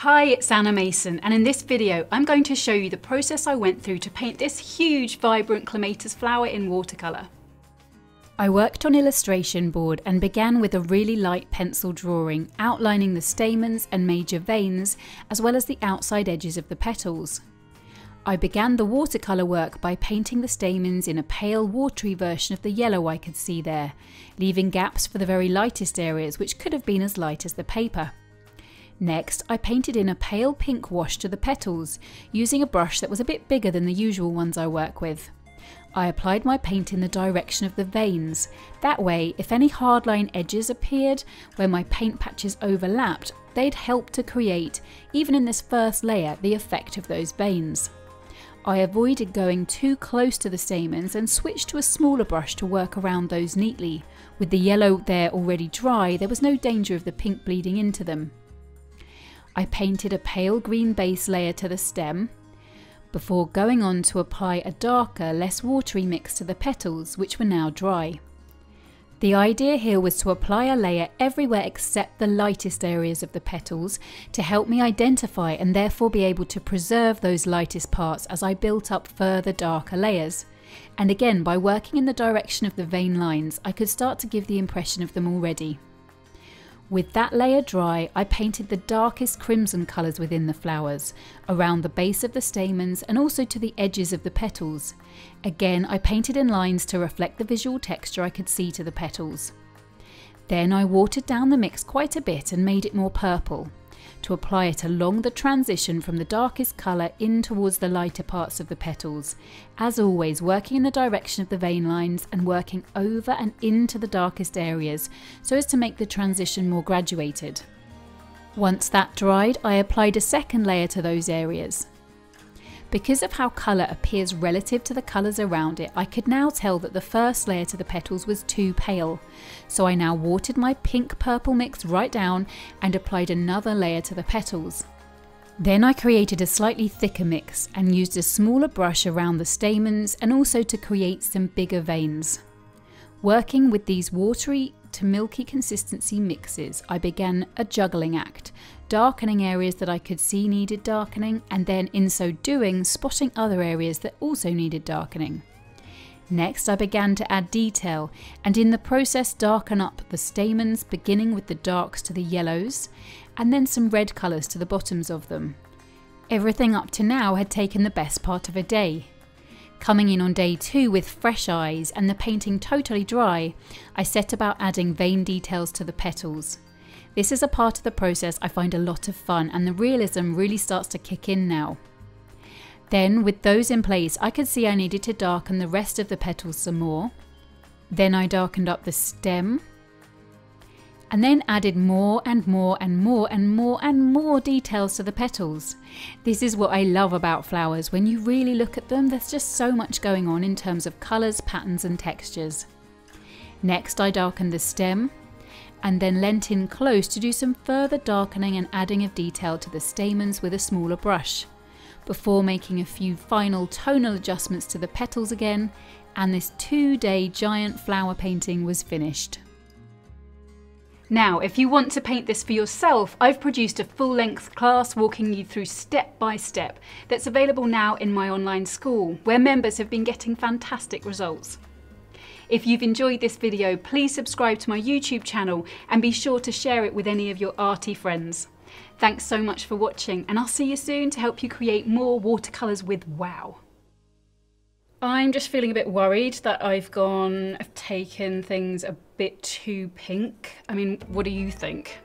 Hi, it's Anna Mason, and in this video I'm going to show you the process I went through to paint this huge vibrant clematis flower in watercolour. I worked on illustration board and began with a really light pencil drawing, outlining the stamens and major veins, as well as the outside edges of the petals. I began the watercolour work by painting the stamens in a pale watery version of the yellow I could see there, leaving gaps for the very lightest areas which could have been as light as the paper. Next, I painted in a pale pink wash to the petals, using a brush that was a bit bigger than the usual ones I work with. I applied my paint in the direction of the veins. That way, if any hardline edges appeared where my paint patches overlapped, they'd help to create, even in this first layer, the effect of those veins. I avoided going too close to the stamens and switched to a smaller brush to work around those neatly. With the yellow there already dry, there was no danger of the pink bleeding into them. I painted a pale green base layer to the stem, before going on to apply a darker, less watery mix to the petals, which were now dry. The idea here was to apply a layer everywhere except the lightest areas of the petals to help me identify and therefore be able to preserve those lightest parts as I built up further darker layers. And again, by working in the direction of the vein lines, I could start to give the impression of them already. With that layer dry, I painted the darkest crimson colours within the flowers, around the base of the stamens and also to the edges of the petals. Again, I painted in lines to reflect the visual texture I could see to the petals. Then I watered down the mix quite a bit and made it more purple, to apply it along the transition from the darkest colour in towards the lighter parts of the petals, as always working in the direction of the vein lines and working over and into the darkest areas so as to make the transition more graduated. Once that dried, I applied a second layer to those areas. Because of how colour appears relative to the colours around it, I could now tell that the first layer to the petals was too pale, so I now watered my pink-purple mix right down and applied another layer to the petals. Then I created a slightly thicker mix and used a smaller brush around the stamens and also to create some bigger veins. Working with these watery to milky consistency mixes, I began a juggling act, darkening areas that I could see needed darkening, and then in so doing spotting other areas that also needed darkening. Next, I began to add detail and in the process darken up the stamens, beginning with the darks to the yellows and then some red colours to the bottoms of them. Everything up to now had taken the best part of a day. Coming in on day 2 with fresh eyes and the painting totally dry, I set about adding vein details to the petals. This is a part of the process I find a lot of fun, and the realism really starts to kick in now. Then, with those in place, I could see I needed to darken the rest of the petals some more. Then I darkened up the stem, and then added more and more and more and more and more details to the petals. This is what I love about flowers. When you really look at them, there's just so much going on in terms of colours, patterns and textures. Next, I darkened the stem, and then leant in close to do some further darkening and adding of detail to the stamens with a smaller brush, before making a few final tonal adjustments to the petals again, and this 2-day giant flower painting was finished. Now, if you want to paint this for yourself, I've produced a full-length class walking you through step by step that's available now in my online school, where members have been getting fantastic results. If you've enjoyed this video, please subscribe to my YouTube channel and be sure to share it with any of your arty friends. Thanks so much for watching, and I'll see you soon to help you create more watercolours with wow. I'm just feeling a bit worried that I've taken things a bit too pink. I mean, what do you think?